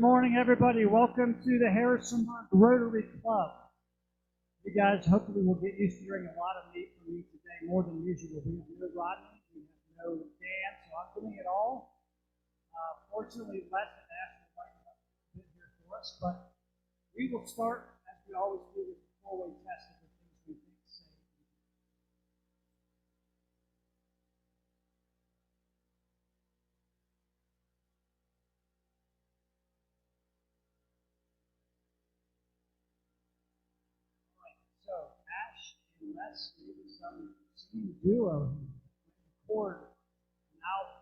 Good morning, everybody. Welcome to the Harrisonburg Rotary Club. You guys hopefully will get used to hearing a lot of meat from me today, more than usual. We have no Rodney, we have no Dan, so I'm doing it all. Fortunately, Les and Ashley might have been here for us, but we will start, as we always do, with the four-way test of the things we think, say, so, Ash and Les, maybe some singing duo record an album.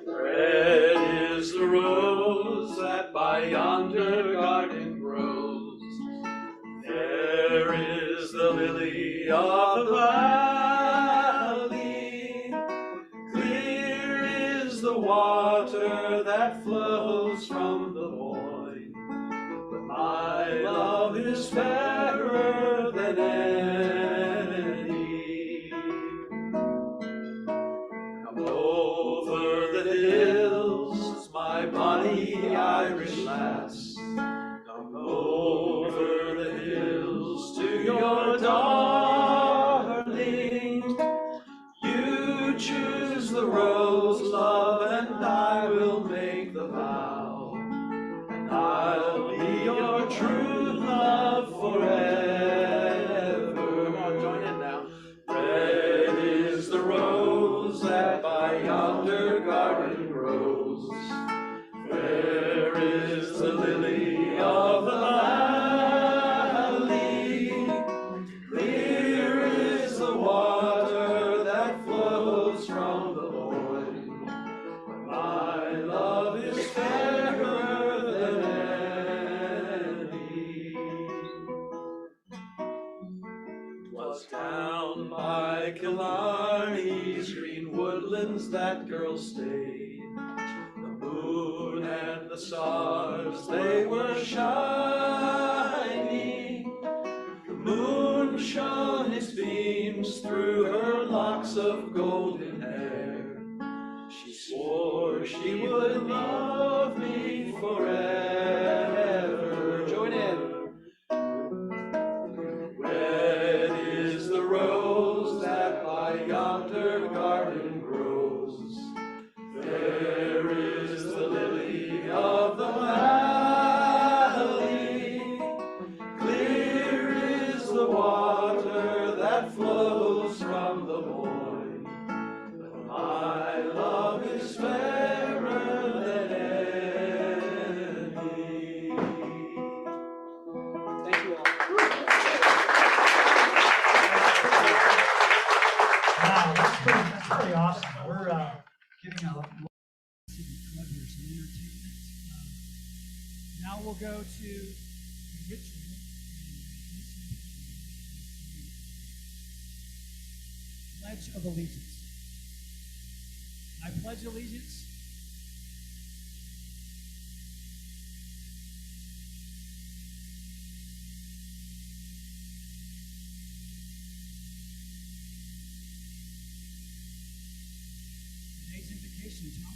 Red is the rose that by yonder garden grows. There is the lily of the valley. Clear is the water that flows from the Void. But my love is fairer than any. Come over the hills, my bonny Irish lass. Come over the hills to your darling. You choose the rose, love, and I will make the vow. And I'll be your true love forever. Come on, join in now. Red is the rose that by yonder garden grows. Fair is the lily of the valley. Clear is the water that flows from the Void. But my love is fairer than any. 'Twas down by Killarney's green woodlands that girl stayed. The moon and the stars, they were shining. The moon shone its beams through her locks of golden hair. She swore she would love me forever. Join in. Red is the rose that by yonder garden grows. Fair is the lily of the valley. Clear is the water that flows from the Void. But my love is fairer than any. Thank you all. Wow, that's pretty awesome. We're getting a club here, some entertainment. Now we'll go to the ritual. Pledge of Allegiance. I pledge allegiance today's invocation, Tom.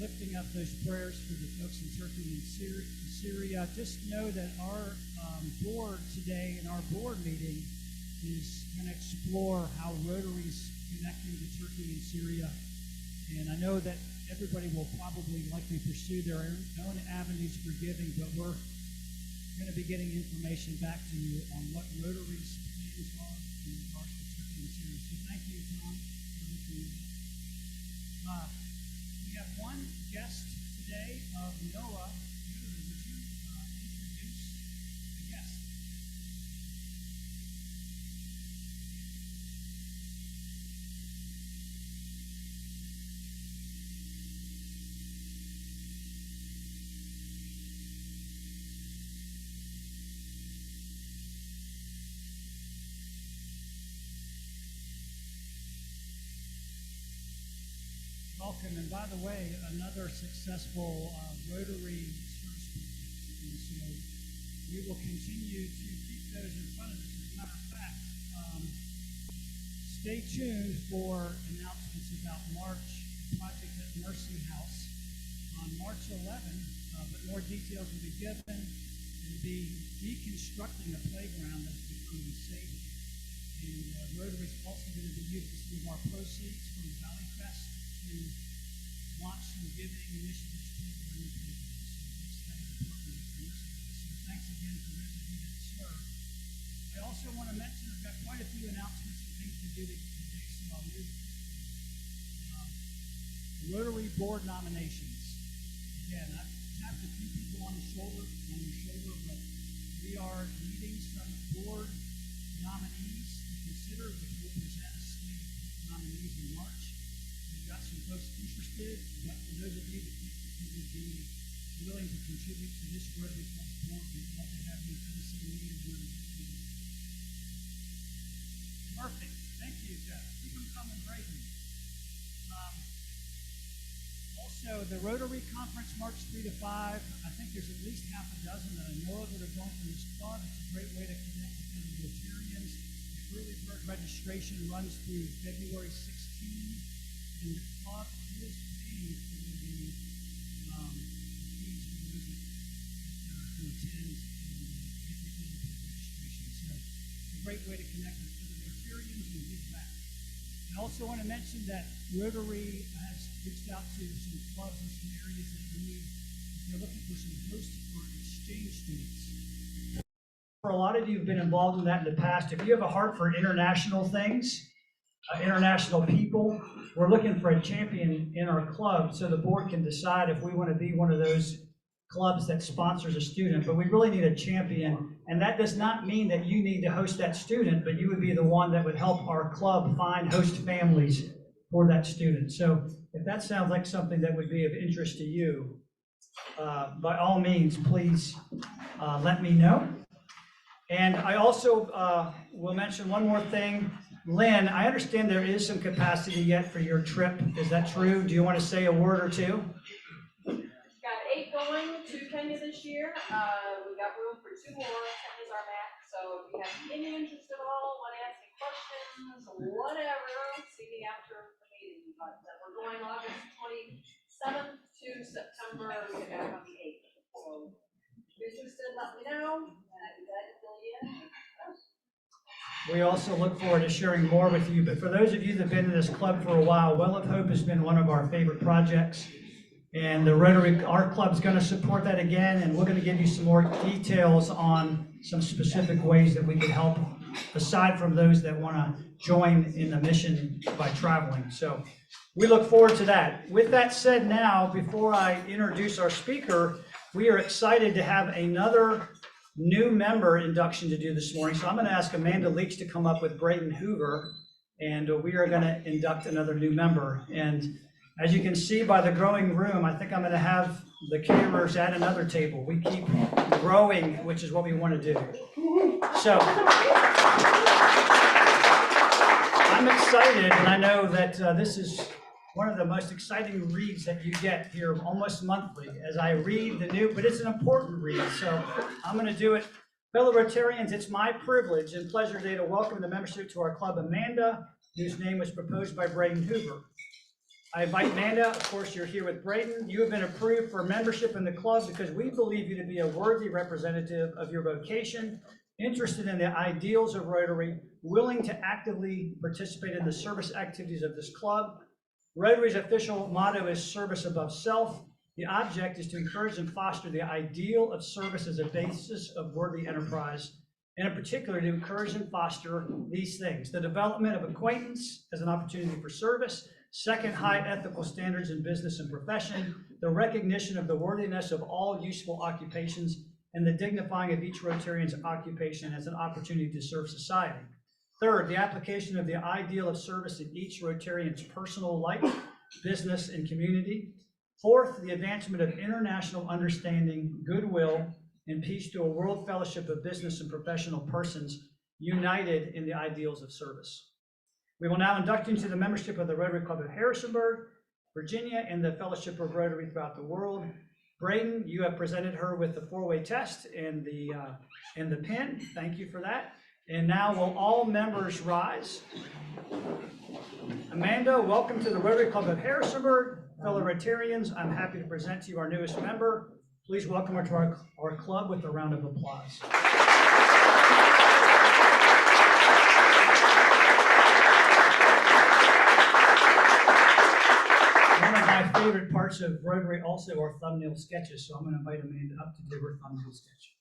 lifting up those prayers for the folks in Turkey and Syria. Just know that our board today in our board meeting is going to explore how Rotary's connecting to Turkey and Syria. And I know that everybody will probably likely pursue their own avenues for giving, but we're going to be getting information back to you on what Rotary's plans are in regards to Turkey and Syria. So thank you, Tom, for looking at that. We have one guest today of Noah. Would you introduce the guest? Welcome, and by the way, another successful Rotary service project. And so we will continue to keep those in front of us. As a matter of fact, stay tuned for announcements about March project at Mercy House on March 11, but more details will be given. We'll be deconstructing a playground that's becoming safe. And Rotary is also going to be using some of our proceeds from Valley Fest to launch some giving initiatives to the new programs. So thanks again for those of you that serve. I also want to mention I've got quite a few announcements and things to do today, so I'll move. Rotary board nominations. Again, I've tapped a few people on your shoulder, but we are needing some board nominees to consider, which will present a slate of nominees in March. We've got some folks interested, but for those of you that think that you would be willing to contribute to this Rotary Club board, we'd love to have you come see me and another meeting. Perfect. Thank you, Jeff. Keep them coming, Brayden. Also, the Rotary Conference, March 3 to 5. I think there's at least half a dozen that I know of that are going through this club. It's a great way to connect with other Rotarians. The early bird registration runs through February 16th. And the club is paying for the fees for those who attend and get the early bird registration. So it's a great way to connect with other Rotarians and give back. I also want to mention that Rotary has reached out to some clubs in some areas that need, if they're looking for some hosts for exchange students. For a lot of you who've been involved in that in the past, if you have a heart for international things, international people, we're looking for a champion in our club so the board can decide if we want to be one of those clubs that sponsors a student, but we really need a champion. And that does not mean that you need to host that student, but you would be the one that would help our club find host families for that student. So if that sounds like something that would be of interest to you, by all means, please let me know. And I also will mention one more thing. Lynn, I understand there is some capacity yet for your trip. Is that true? Do you want to say a word or two? Got 8 going to Kenya this year. We got room for 2 more. 10 is our max. So if you have any interest at all, want to ask me questions, whatever, see me after the meeting. But we're going August 27th to September. We get back on the 8th. So if you're interested, let me know. You guys fill you in. We also look forward to sharing more with you, but for those of you that have been in this club for a while, Well of Hope has been one of our favorite projects, and the Rotary, our club is going to support that again, and we're going to give you some more details on some specific ways that we can help, aside from those that want to join in the mission by traveling. So we look forward to that. With that said, now, before I introduce our speaker, we are excited to have another new member induction to do this morning. So I'm going to ask Amanda Leach to come up with Brayden Hoover, and we are going to induct another new member. And as you can see by the growing room, I think I'm going to have the caterers at another table. We keep growing, which is what we want to do. So I'm excited, and I know that this is one of the most exciting reads that you get here almost monthly as I read the new, but it's an important read, so I'm going to do it. Fellow Rotarians, it's my privilege and pleasure today to welcome the membership to our club, Amanda, whose name was proposed by Brayden Hoover. I invite Amanda. Of course, you're here with Brayden. You have been approved for membership in the club because we believe you to be a worthy representative of your vocation, interested in the ideals of Rotary, willing to actively participate in the service activities of this club. Rotary's official motto is service above self. The object is to encourage and foster the ideal of service as a basis of worthy enterprise, and in particular to encourage and foster these things: the development of acquaintance as an opportunity for service, second, high ethical standards in business and profession, the recognition of the worthiness of all useful occupations, and the dignifying of each Rotarian's occupation as an opportunity to serve society. Third, the application of the ideal of service in each Rotarian's personal life, business, and community. Fourth, the advancement of international understanding, goodwill, and peace to a world fellowship of business and professional persons united in the ideals of service. We will now induct you into the membership of the Rotary Club of Harrisonburg, Virginia, and the Fellowship of Rotary throughout the world. Brayden, you have presented her with the four-way test and the pin. Thank you for that. And now will all members rise? Amanda, welcome to the Rotary Club of Harrisonburg. Fellow Rotarians, I'm happy to present to you our newest member. Please welcome her to our club with a round of applause. One of my favorite parts of Rotary also are thumbnail sketches, so I'm going to invite Amanda up to do her thumbnail sketch.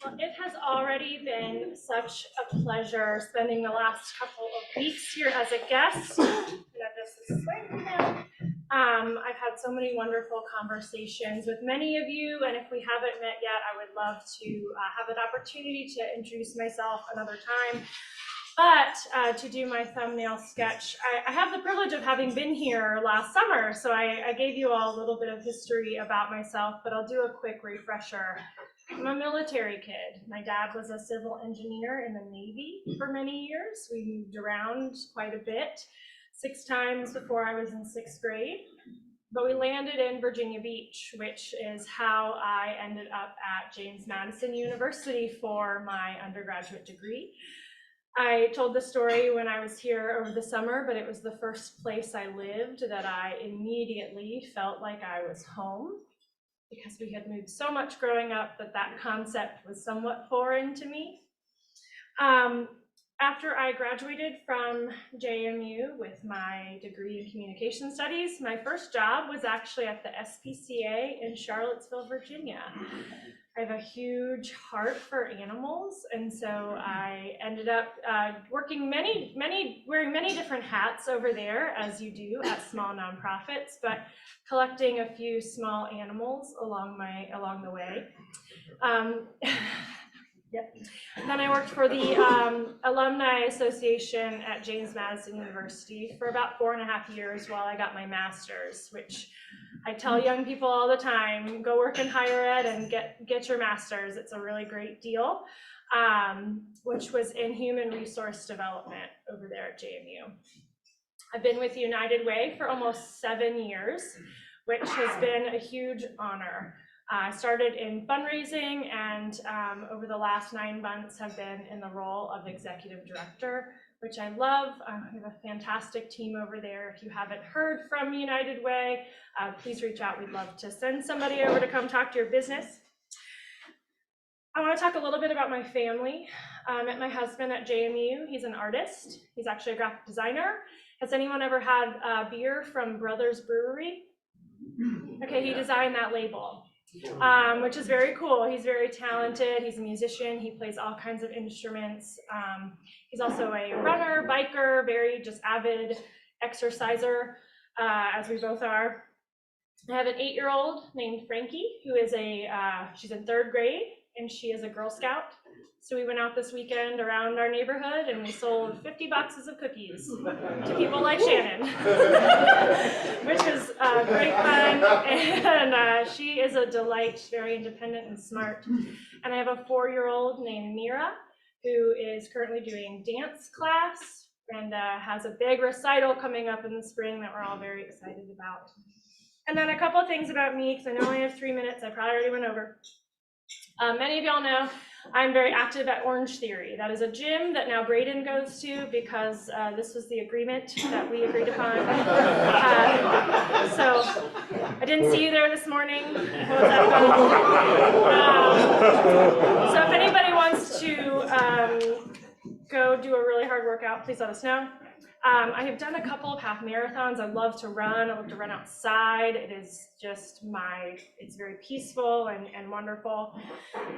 Well, it has already been such a pleasure spending the last couple of weeks here as a guest. I've had so many wonderful conversations with many of you, and if we haven't met yet, I would love to have an opportunity to introduce myself another time. But to do my thumbnail sketch, I have the privilege of having been here last summer, so I gave you all a little bit of history about myself, but I'll do a quick refresher. I'm a military kid. My dad was a civil engineer in the Navy for many years. We moved around quite a bit, 6 times before I was in 6th grade. But we landed in Virginia Beach, which is how I ended up at James Madison University for my undergraduate degree. I told the story when I was here over the summer, but it was the first place I lived that I immediately felt like I was home, because we had moved so much growing up that concept was somewhat foreign to me. After I graduated from JMU with my degree in communication studies, my first job was actually at the SPCA in Charlottesville, Virginia. I have a huge heart for animals, and so I ended up working wearing many different hats over there, as you do at small nonprofits, but collecting a few small animals along the way. Yep. Then I worked for the Alumni Association at James Madison University for about 4.5 years while I got my master's, which I tell young people all the time, go work in higher ed and get your master's. It's a really great deal, which was in human resource development over there at JMU. I've been with United Way for almost 7 years, which has been a huge honor. I started in fundraising, and over the last 9 months have been in the role of executive director, which I love. We have a fantastic team over there. If you haven't heard from United Way, please reach out. We'd love to send somebody over to come talk to your business. I want to talk a little bit about my family. I met my husband at JMU. He's an artist. He's actually a graphic designer. Has anyone ever had beer from Brothers Brewery? Okay, he designed that label. Which is very cool. He's very talented. He's a musician. He plays all kinds of instruments. He's also a runner, biker, very just avid exerciser, as we both are. I have an 8-year-old named Frankie, who is she's in 3rd grade, and she is a Girl Scout. So we went out this weekend around our neighborhood and we sold 50 boxes of cookies to people like Shannon, which was great fun. And she is a delight, very independent and smart. And I have a 4-year-old named Mira, who is currently doing dance class and has a big recital coming up in the spring that we're all very excited about. And then a couple of things about me, because I know I have 3 minutes. I probably already went over. Many of y'all know I'm very active at Orange Theory. That is a gym that now Braden goes to because this was the agreement that we agreed upon. So I didn't see you there this morning. What was that about? So if anybody wants to go do a really hard workout, please let us know. I have done a couple of half marathons. I love to run. I love to run outside. It is just it's very peaceful and wonderful.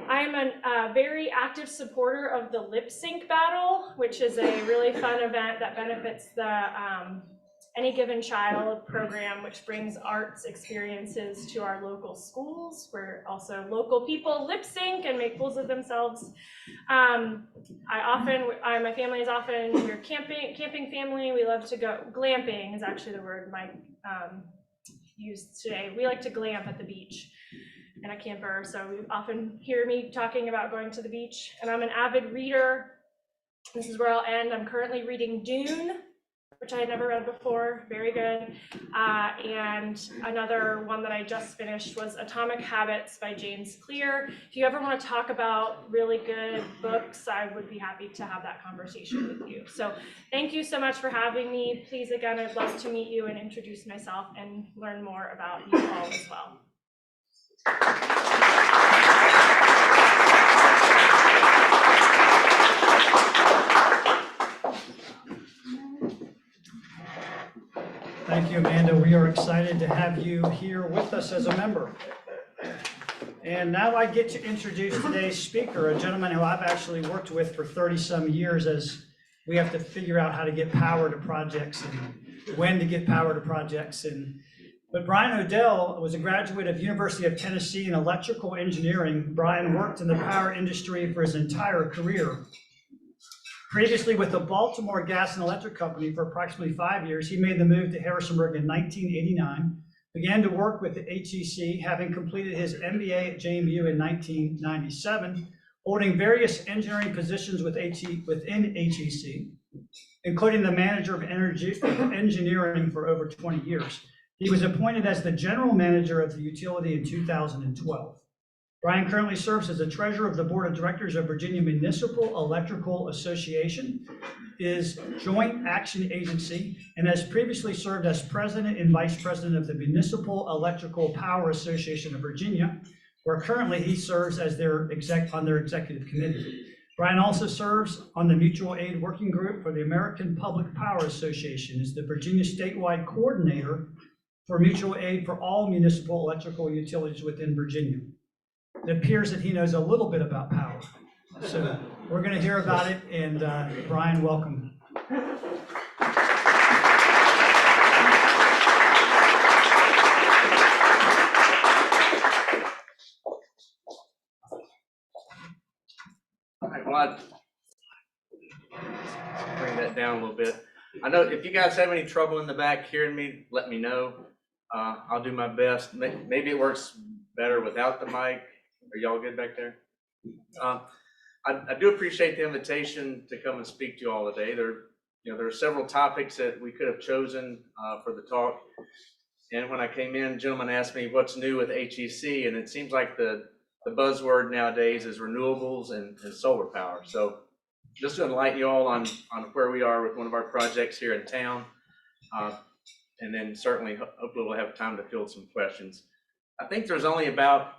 I'm a very active supporter of the lip sync battle, which is a really fun event that benefits the Any Given Child program, which brings arts experiences to our local schools, where also local people lip sync and make fools of themselves. My family is often, we're camping family. We love to go, glamping is actually the word Mike used today. We like to glamp at the beach and a camper. So you often hear me talking about going to the beach, and I'm an avid reader. This is where I'll end. I'm currently reading Dune, which I had never read before, very good. And another one that I just finished was Atomic Habits by James Clear. If you ever want to talk about really good books, I would be happy to have that conversation with you. So thank you so much for having me. Please, again, I'd love to meet you and introduce myself and learn more about you all as well. Thank you, Amanda. We are excited to have you here with us as a member. And now I get to introduce today's speaker, a gentleman who I've actually worked with for 30-some years, as we have to figure out how to get power to projects and when to get power to projects. But Brian O'Dell was a graduate of University of Tennessee in electrical engineering. Brian worked in the power industry for his entire career. Previously with the Baltimore Gas and Electric Company for approximately 5 years, he made the move to Harrisonburg in 1989, began to work with the HEC, having completed his MBA at JMU in 1997, holding various engineering positions within HEC, including the manager of engineering for over 20 years. He was appointed as the general manager of the utility in 2012. Brian currently serves as the treasurer of the board of directors of Virginia Municipal Electrical Association, is joint action agency, and has previously served as president and vice president of the Municipal Electrical Power Association of Virginia, where currently he serves as on their executive committee. Brian also serves on the mutual aid working group for the American Public Power Association, is the Virginia statewide coordinator for mutual aid for all municipal electrical utilities within Virginia. It appears that he knows a little bit about power. So we're going to hear about it, and Brian, welcome. All right, well, I'd bring that down a little bit. I know if you guys have any trouble in the back hearing me, let me know. I'll do my best. Maybe it works better without the mic. Are y'all good back there? I do appreciate the invitation to come and speak to you all today. There are several topics that we could have chosen for the talk. And when I came in, gentlemen asked me what's new with HEC, and it seems like the buzzword nowadays is renewables and solar power. So just to enlighten you all on where we are with one of our projects here in town, and then certainly hopefully we'll have time to field some questions. I think there's only about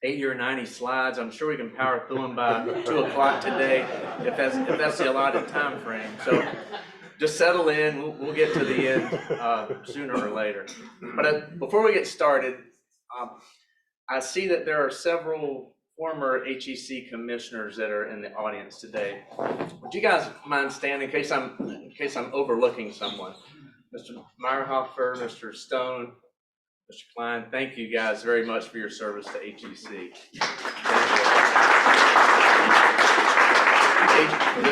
80 or 90 slides. I'm sure we can power through them by 2 o'clock today, if that's the allotted time frame. So just settle in. We'll get to the end sooner or later. But before we get started, I see that there are several former HEC commissioners that are in the audience today. Would you guys mind standing in case I'm overlooking someone? Mr. Meyerhofer, Mr. Stone, Mr. Klein, thank you guys very much for your service to HEC.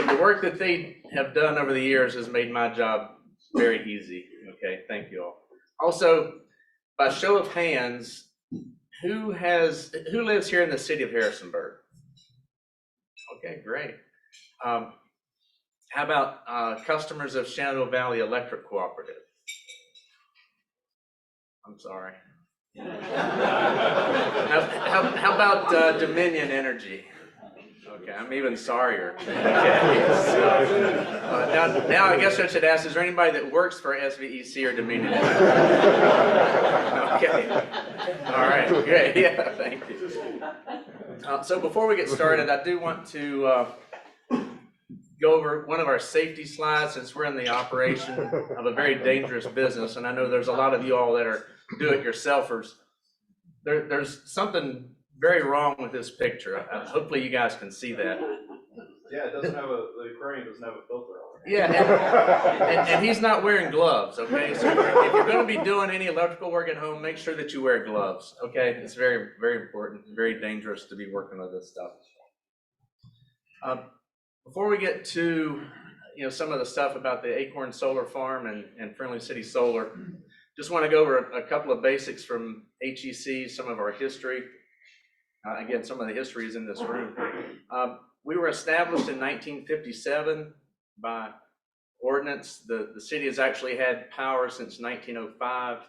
The work that they have done over the years has made my job very easy. Okay, thank you all. Also, by show of hands, who lives here in the city of Harrisonburg? Okay, great. How about customers of Shenandoah Valley Electric Cooperative? I'm sorry. How about Dominion Energy? Okay, I'm even sorrier. Okay, so, now I guess I should ask, is there anybody that works for SVEC or Dominion Energy? Okay, all right, great, yeah, thank you. So before we get started, I do want to go over one of our safety slides, since we're in the operation of a very dangerous business, and I know there's a lot of you all that are do-it-yourselfers. There's something very wrong with this picture. Hopefully you guys can see that. Yeah, it doesn't have the aquarium doesn't have a filter on it. Yeah, and he's not wearing gloves, okay? So if you're gonna be doing any electrical work at home, make sure that you wear gloves, okay? It's very, very important, very dangerous to be working with this stuff. Before we get to some of the stuff about the Acorn Solar Farm and Friendly City Solar, just want to go over a couple of basics from HEC, some of our history. Again, some of the history is in this room. We were established in 1957 by ordinance. The city has actually had power since 1905.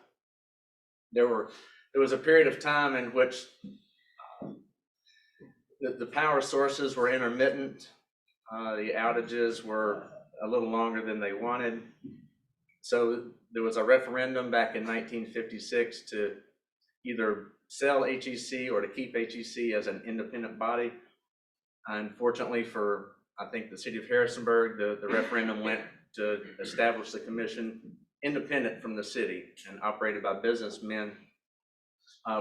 There was a period of time in which the power sources were intermittent. The outages were a little longer than they wanted. So there was a referendum back in 1956 to either sell HEC or to keep HEC as an independent body. Unfortunately for, I think, the city of Harrisonburg, the referendum went to establish the commission independent from the city and operated by businessmen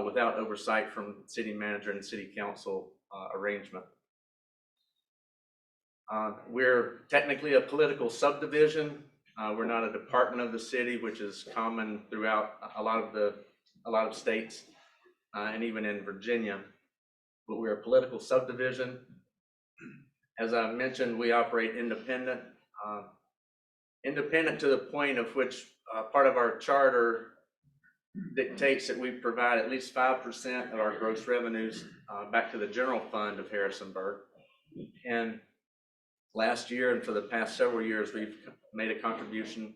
without oversight from city manager and city council arrangement. We're technically a political subdivision. We're not a department of the city, which is common throughout a lot of states and even in Virginia. But we're a political subdivision. As I mentioned, we operate independent. Independent to the point of which part of our charter dictates that we provide at least 5% of our gross revenues back to the general fund of Harrisonburg. And last year and for the past several years, we've made a contribution,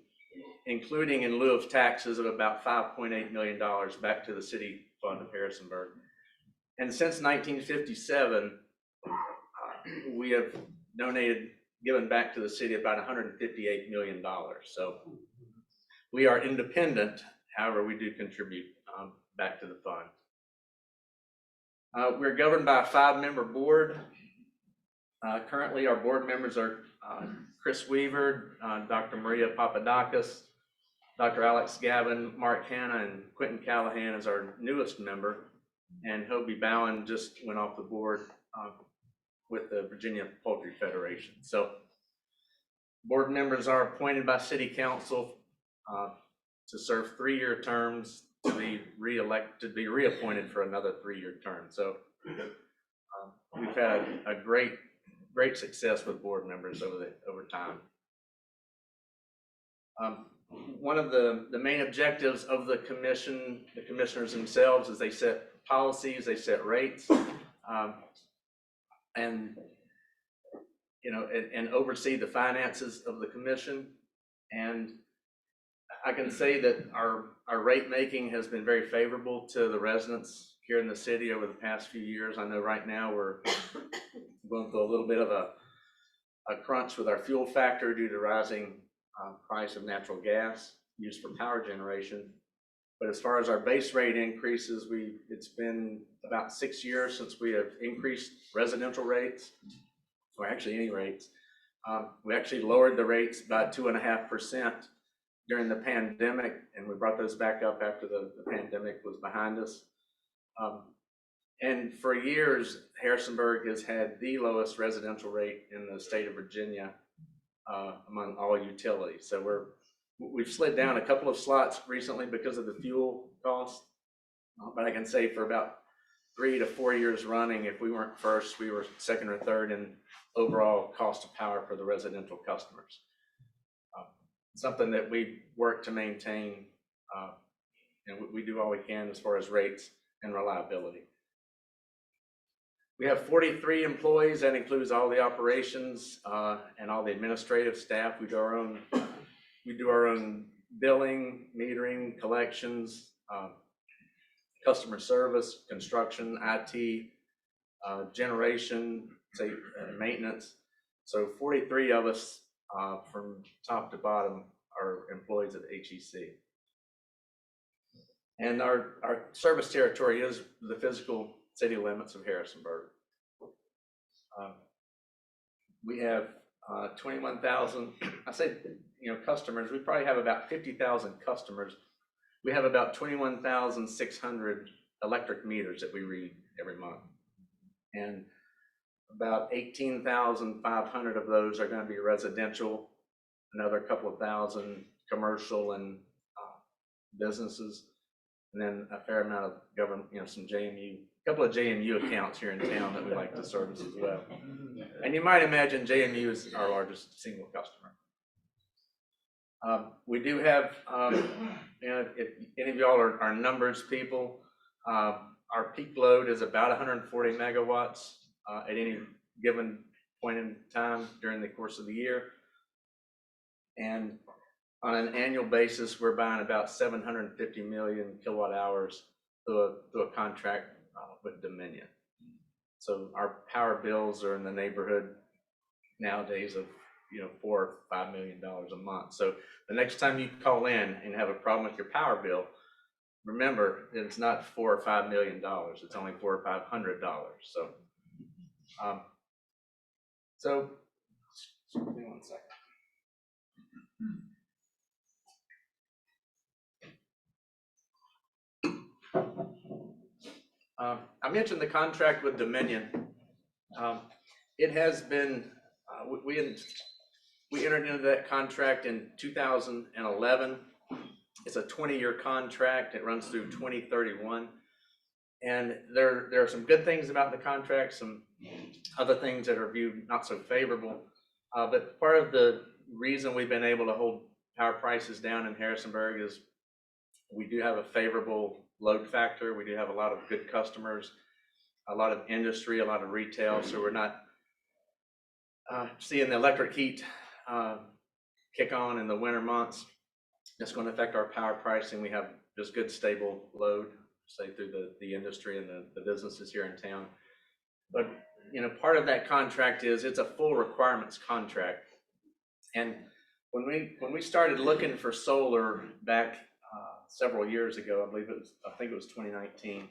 including in lieu of taxes, of about $5.8 million back to the city fund of Harrisonburg. And since 1957, we have given back to the city about $158 million. So we are independent, however, we do contribute back to the fund. We're governed by a 5-member board. Currently, our board members are Chris Weaver, Dr. Maria Papadakis, Dr. Alex Gavin, Mark Hanna, and Quentin Callahan is our newest member, and Hobie Bowen just went off the board with the Virginia Poultry Federation. So board members are appointed by city council to serve 3-year terms, to be reappointed for another 3-year term. So we've had a great success with board members over time. One of the main objectives of the commission, the commissioners themselves, is they set policies, they set rates, and oversee the finances of the commission. And I can say that our rate making has been very favorable to the residents here in the city over the past few years. I know right now we're going through a little bit of a crunch with our fuel factor due to rising price of natural gas used for power generation. But as far as our base rate increases, it's been about 6 years since we have increased residential rates, or actually any rates. We actually lowered the rates by 2.5% during the pandemic, and we brought those back up after the pandemic was behind us. And for years, Harrisonburg has had the lowest residential rate in the state of Virginia among all utilities. So we've slid down a couple of slots recently because of the fuel cost, but I can say for about 3 to 4 years running, if we weren't first, we were second or third in overall cost of power for the residential customers. Something that we work to maintain, and we do all we can as far as rates and reliability. We have 43 employees. That includes all the operations and all the administrative staff. We do our own billing, metering, collections, customer service, construction, IT, generation, say, maintenance. So 43 of us from top to bottom are employees at HEC. And our service territory is the physical city limits of Harrisonburg. We have 21,000, I say, customers. We probably have about 50,000 customers. We have about 21,600 electric meters that we read every month. And about 18,500 of those are going to be residential, another couple of thousand commercial and businesses, and then a fair amount of government, some JMU, a couple of JMU accounts here in town that we like to service as well. And you might imagine JMU is our largest single customer. We do have, if any of y'all are numbers people, our peak load is about 140 megawatts at any given point in time during the course of the year. And on an annual basis, we're buying about 750 million kilowatt hours through a contract with Dominion. So our power bills are in the neighborhood nowadays of $4 or $5 million a month. So the next time you call in and have a problem with your power bill, remember it's not $4 or $5 million. It's only $400 or $500. So, give me 1 second. I mentioned the contract with Dominion. It has been, we entered into that contract in 2011. It's a 20-year contract. It runs through 2031. And there are some good things about the contract, some other things that are viewed not so favorable. But part of the reason we've been able to hold power prices down in Harrisonburg is we do have a favorable load factor. We do have a lot of good customers, a lot of industry, a lot of retail. So we're not seeing the electric heat kick on in the winter months. That's going to affect our power pricing. We have just good stable load, say through the industry and the businesses here in town. But part of that contract is it's a full requirements contract. And when we started looking for solar back several years ago, I think it was 2019.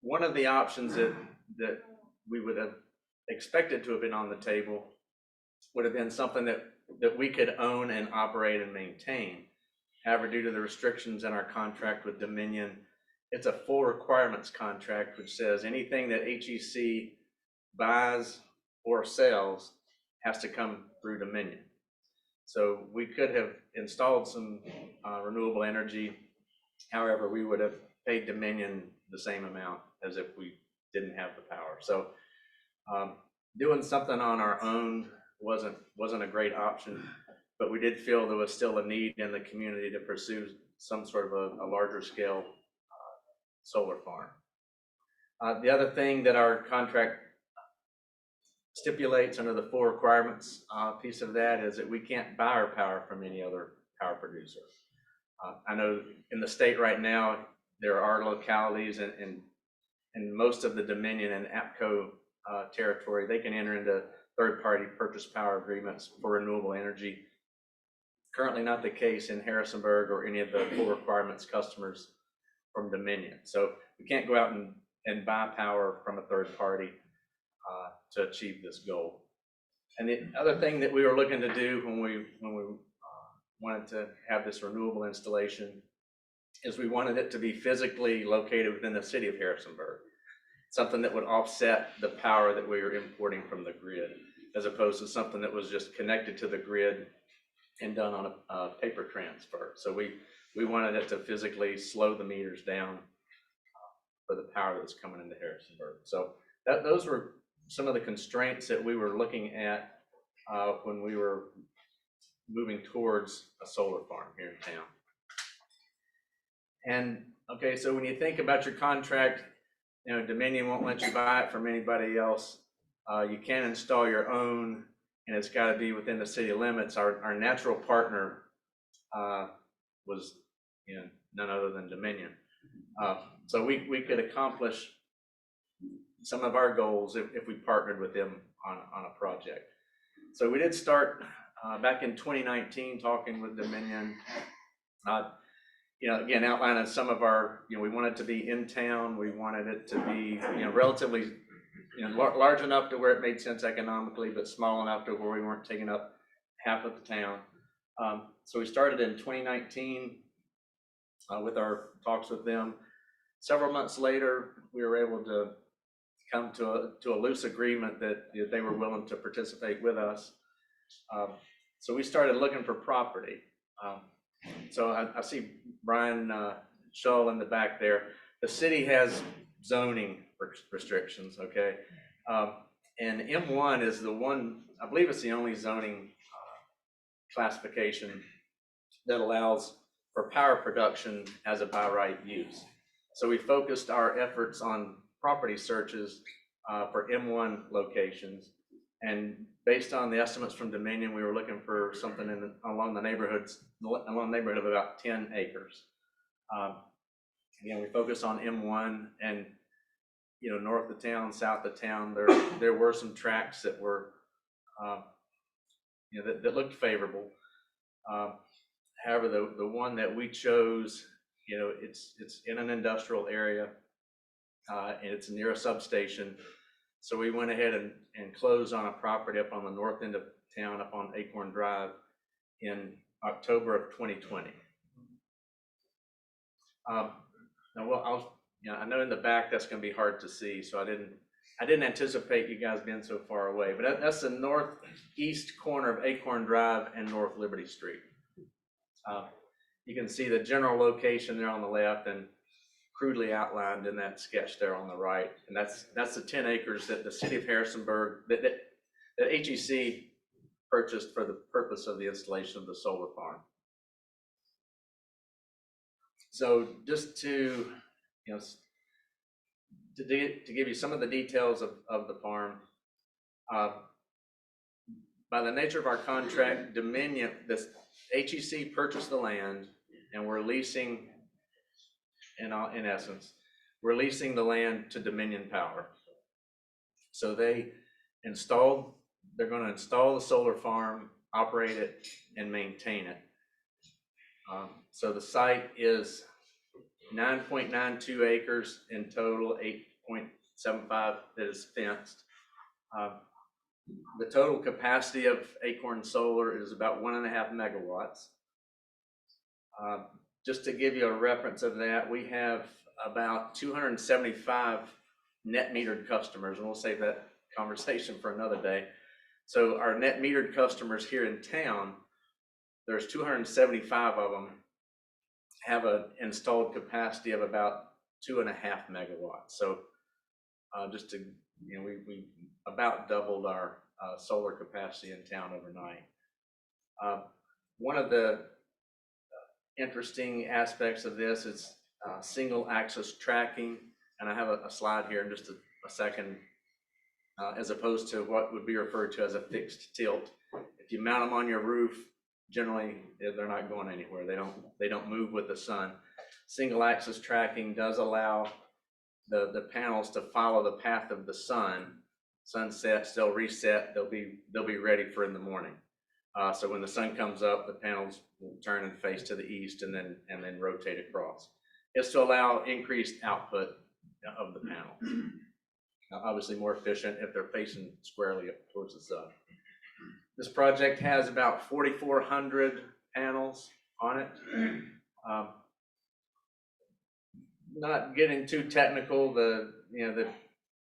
One of the options that we would have expected to have been on the table would have been something that we could own and operate and maintain. However, due to the restrictions in our contract with Dominion, it's a full requirements contract, which says anything that HEC buys or sells has to come through Dominion. So we could have installed some renewable energy. However, we would have paid Dominion the same amount as if we didn't have the power. So doing something on our own wasn't a great option, but we did feel there was still a need in the community to pursue some sort of a larger scale solar farm. The other thing that our contract stipulates under the full requirements piece of that is that we can't buy our power from any other power producer. I know in the state right now, there are localities in most of the Dominion and APCO territory, they can enter into third-party purchase power agreements for renewable energy. Currently not the case in Harrisonburg or any of the full requirements customers from Dominion. So we can't go out and buy power from a third party to achieve this goal. And the other thing that we were looking to do when we wanted to have this renewable installation is we wanted it to be physically located within the city of Harrisonburg, something that would offset the power that we were importing from the grid, as opposed to something that was just connected to the grid and done on a paper transfer. So we wanted it to physically slow the meters down for the power that's coming into Harrisonburg. So those were some of the constraints that we were looking at when we were moving towards a solar farm here in town. And okay, so when you think about your contract, Dominion won't let you buy it from anybody else. You can install your own, and it's got to be within the city limits. Our natural partner was, none other than Dominion. So we could accomplish some of our goals if we partnered with them on a project. So we did start back in 2019 talking with Dominion. Again, outlining some of our, we wanted to be in town. We wanted it to be, relatively, large enough to where it made sense economically, but small enough to where we weren't taking up half of the town. So we started in 2019 with our talks with them. Several months later, we were able to come to a loose agreement that they were willing to participate with us. So we started looking for property. So I see Brian Shull in the back there. The city has zoning restrictions, okay? And M1 is the one, I believe it's the only zoning classification that allows for power production as a by right use. So we focused our efforts on property searches for M1 locations. And based on the estimates from Dominion, we were looking for something along the neighborhood of about 10 acres. Again, we focus on M1 and, north of town, south of town, there were some tracts that were, that looked favorable. However, the one that we chose, it's in an industrial area, and it's near a substation. So we went ahead and closed on a property up on the north end of town, up on Acorn Drive, in October of 2020. I know in the back that's going to be hard to see, so I didn't anticipate you guys being so far away. But that's the northeast corner of Acorn Drive and North Liberty Street. You can see the general location there on the left and crudely outlined in that sketch there on the right. And that's the 10 acres that the city of Harrisonburg, that HEC purchased for the purpose of the installation of the solar farm. So just to give you some of the details of the farm, by the nature of our contract, Dominion, this HEC purchased the land, and we're leasing, in essence, we're leasing the land to Dominion Power. So they're going to install the solar farm, operate it, and maintain it. So the site is 9.92 acres in total, 8.75 that is fenced. The total capacity of Acorn Solar is about 1.5 megawatts. Just to give you a reference of that, we have about 275 net metered customers, and we'll save that conversation for another day. So our net metered customers here in town, there's 275 of them, have an installed capacity of about 2.5 megawatts. So just to, we about doubled our solar capacity in town overnight. One of the interesting aspects of this is single axis tracking, and I have a slide here in just a second, as opposed to what would be referred to as a fixed tilt. If you mount them on your roof, generally they're not going anywhere. They don't move with the sun. Single axis tracking does allow the panels to follow the path of the sun. Sun sets, they'll reset, they'll be ready for in the morning. So when the sun comes up, the panels will turn and face to the east and then rotate across. It's to allow increased output of the panels. Obviously more efficient if they're facing squarely up towards the sun. This project has about 4,400 panels on it. Not getting too technical, the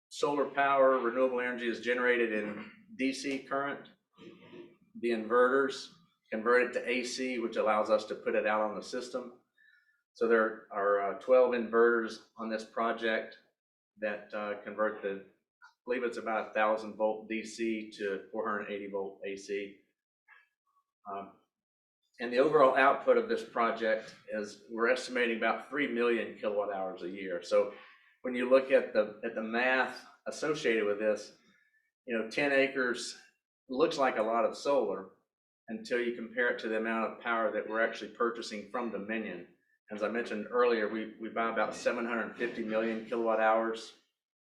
solar power, renewable energy is generated in DC current. The inverters convert it to AC, which allows us to put it out on the system. So there are 12 inverters on this project that convert I believe it's about 1,000 volt DC to 480 volt AC. And the overall output of this project is, we're estimating about 3 million kilowatt hours a year. So when you look at the math associated with this, 10 acres looks like a lot of solar. until you compare it to the amount of power that we're actually purchasing from Dominion. As I mentioned earlier, we buy about 750 million kilowatt hours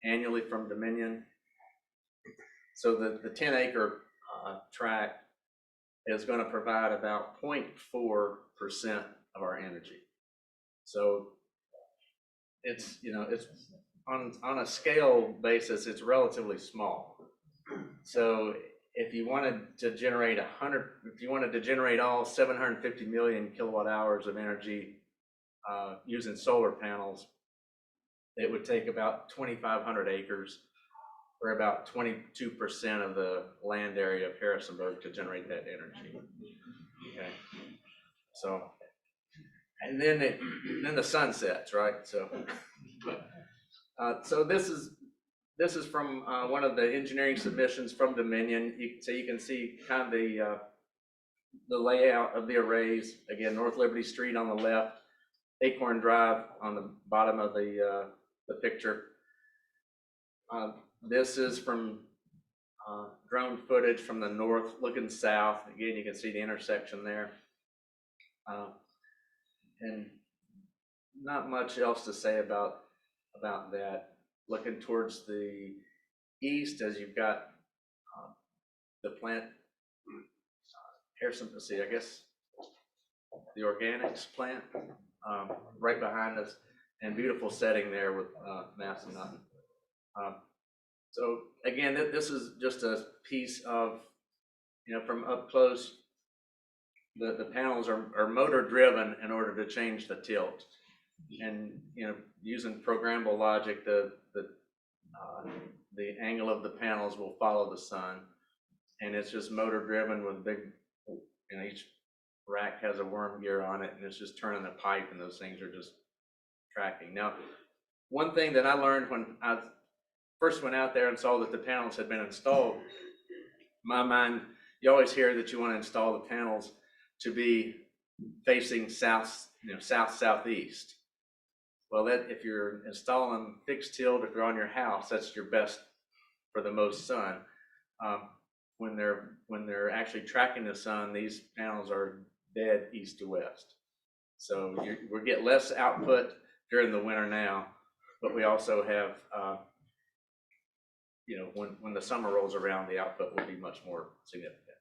annually from Dominion. So the 10-acre tract is going to provide about 0.4% of our energy. So it's, it's on a scale basis, it's relatively small. So if you wanted to generate all 750 million kilowatt hours of energy using solar panels, it would take about 2,500 acres, or about 22% of the land area of Harrisonburg, to generate that energy. Okay, so, and then the sun sets, right? So, so this is from one of the engineering submissions from Dominion. So you can see kind of the layout of the arrays. Again, North Liberty Street on the left, Acorn Drive on the bottom of the picture. This is from drone footage from the north looking south. Again, you can see the intersection there. And not much else to say about that. Looking towards the east, as you've got the plant, Harrison, let's see, I guess the organics plant right behind us, and beautiful setting there with Mass and Nothing. So again, this is just a piece of, from up close. The panels are motor driven in order to change the tilt, and using programmable logic, the angle of the panels will follow the sun, and it's just motor driven with big, each rack has a worm gear on it, and it's just turning the pipe, and those things are just tracking. Now, one thing that I learned when I first went out there and saw that the panels had been installed, my mind, you always hear that you want to install the panels to be facing south, southeast. Well, that if you're installing fixed tilt, if you're on your house, that's your best for the most sun. When they're actually tracking the sun, these panels are dead east to west. So we get less output during the winter now, but we also have, when the summer rolls around, the output will be much more significant.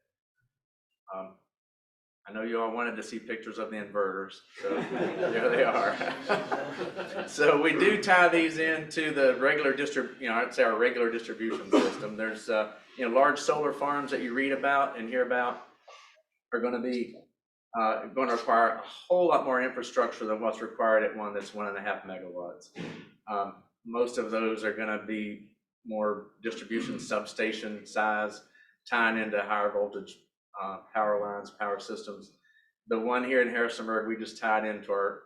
I know you all wanted to see pictures of the inverters, so there they are. So we do tie these into the regular I'd say our regular distribution system. There's large solar farms that you read about and hear about are going to be going to require a whole lot more infrastructure than what's required at one that's 1.5 megawatts. Most of those are going to be more distribution substation size, tying into higher voltage power lines, power systems. The one here in Harrisonburg, we just tied into our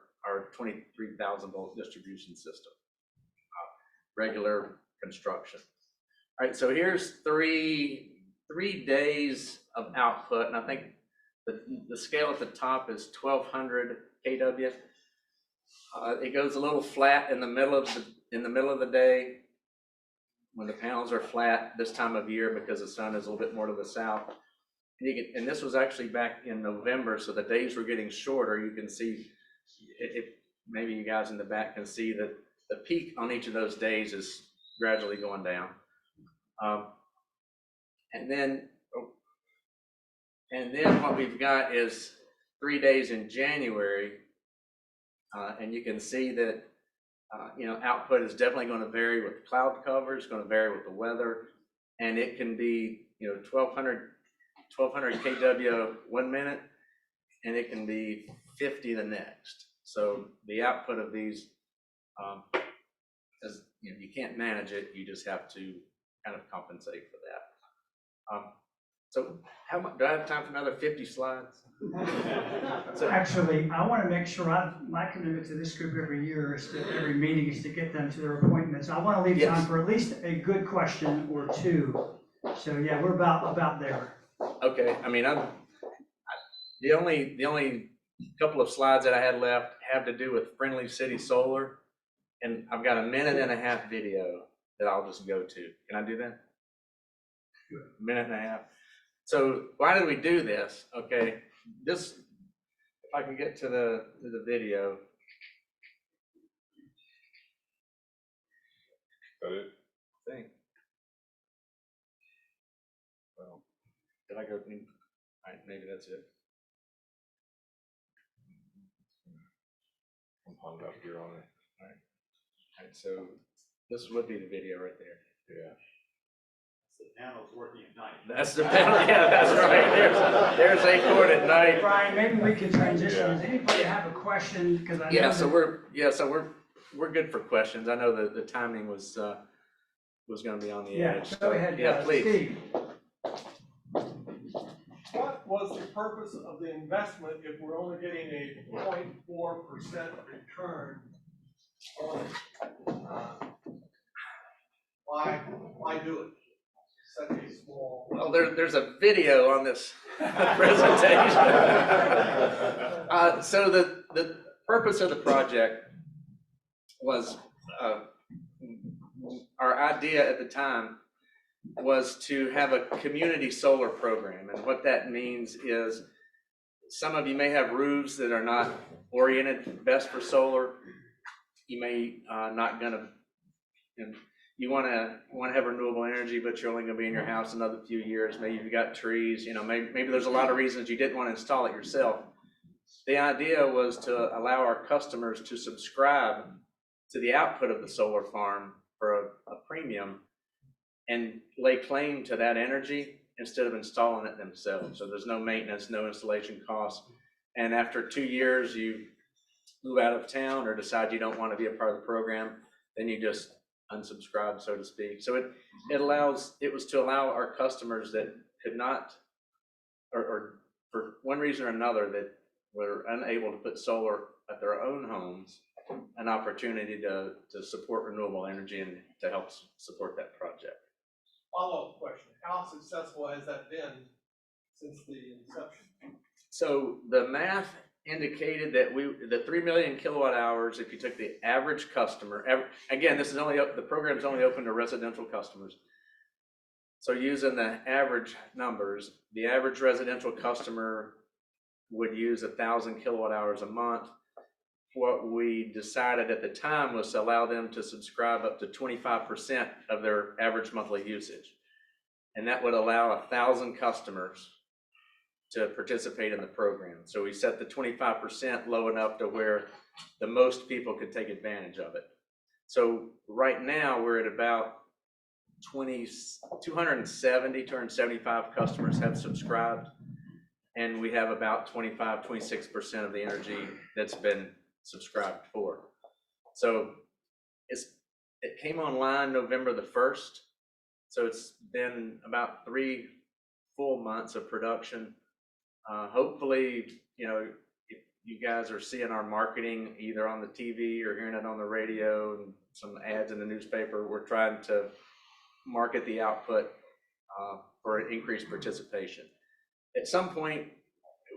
23,000 volt distribution system, regular construction. All right, so here's three days of output, and I think the scale at the top is 1200 kW. It goes a little flat in the middle of the day when the panels are flat this time of year, because the sun is a little bit more to the south. And this was actually back in November, so the days were getting shorter. You can see, if maybe you guys in the back can see that the peak on each of those days is gradually going down. And then what we've got is 3 days in January, and you can see that output is definitely going to vary with cloud cover. It's going to vary with the weather, and it can be 1200 kW 1 minute, and it can be 50 the next. So the output of these, you can't manage it. You just have to kind of compensate for that. So how much, do I have time for another 50 slides? So actually, I want to make sure my commitment to this group every year is to every meeting is to get them to their appointments. I want to leave time for at least a good question or two. So yeah, we're about there. Okay, I mean, the only couple of slides that I had left have to do with Friendly City Solar, and I've got a 1.5-minute video that I'll just go to. Can I do that? 1.5 minutes. So why did we do this? Okay, this, if I can get to the video. Got it? Thing. Well, did I go? All right, maybe that's it. I'm hung up here on it. All right, so this would be the video right there. Yeah. The panel's working at night. That's the panel. Yeah, that's right. There's Acorn at night. Brian, maybe we can transition. Yeah. Does anybody have a question? Because I know Yeah, that- so we're good for questions. I know the timing was going to be on the Yeah, edge. go ahead, Yeah, please. Steve. What was the purpose of the investment if we're only getting a 0.4% return on it? Why do it? Such a small. Well, there's a video on this presentation. So the purpose of the project was, our idea at the time was to have a community solar program. And what that means is some of you may have roofs that are not oriented best for solar. You may not gonna, you wanna have renewable energy, but you're only gonna be in your house another few years. Maybe you've got trees, maybe there's a lot of reasons you didn't want to install it yourself. The idea was to allow our customers to subscribe to the output of the solar farm for a premium and lay claim to that energy instead of installing it themselves. So there's no maintenance, no installation costs. And after 2 years, you move out of town or decide you don't want to be a part of the program, then you just unsubscribe, so to speak. So it was to allow our customers that could not, or for one reason or another, that were unable to put solar at their own homes, an opportunity to support renewable energy and to help support that project. Follow-up question, how successful has that been since the inception? So the math indicated that the 3 million kilowatt hours, if you took the average customer, again, this is the program's only open to residential customers. So using the average numbers, the average residential customer would use 1,000 kilowatt hours a month. What we decided at the time was to allow them to subscribe up to 25% of their average monthly usage. And that would allow 1,000 customers to participate in the program. So we set the 25% low enough to where the most people could take advantage of it. So right now we're at about 275 customers have subscribed. And we have about 26% of the energy that's been subscribed for. So it came online November the 1st. So it's been about 3 full months of production. Hopefully, if you guys are seeing our marketing either on the TV or hearing it on the radio and some ads in the newspaper, we're trying to market the output for increased participation. At some point,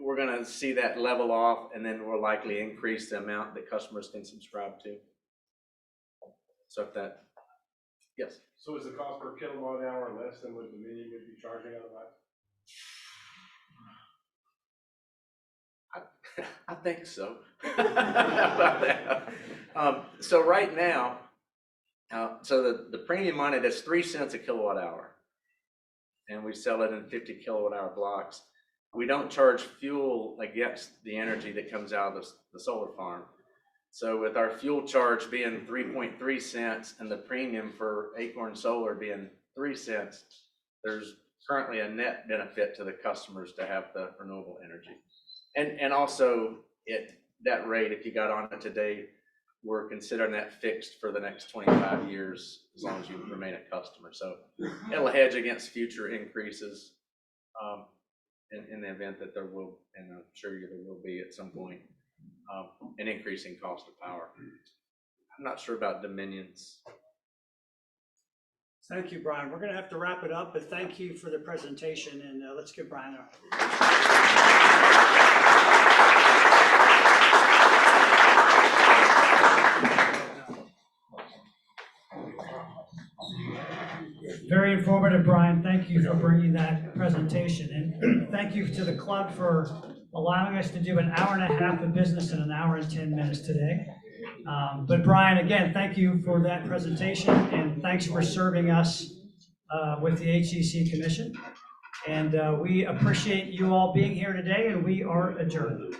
we're going to see that level off, and then we'll likely increase the amount that customers can subscribe to. So if that, yes. So is the cost per kilowatt hour less than what Dominion would be charging otherwise? I think so. So right now, so the premium on it is 3 cents a kilowatt hour, and we sell it in 50 kilowatt hour blocks. We don't charge fuel against the energy that comes out of the solar farm. So with our fuel charge being 3.3 cents and the premium for Acorn Solar being 3 cents, there's currently a net benefit to the customers to have the renewable energy. And also that rate, if you got on it today, we're considering that fixed for the next 25 years as long as you remain a customer. So it'll hedge against future increases in the event that there will, and I'm sure there will be at some point, an increasing cost of power. I'm not sure about Dominion's. Thank you, Brian. We're going to have to wrap it up, but thank you for the presentation, and let's give Brian a Very informative, Brian. Thank you for bringing that presentation. And thank you to the club for allowing us to do an hour and a half of business in an hour and 10 minutes today. But Brian, again, thank you for that presentation, and thanks for serving us with the HEC Commission. And we appreciate you all being here today, and we are adjourned.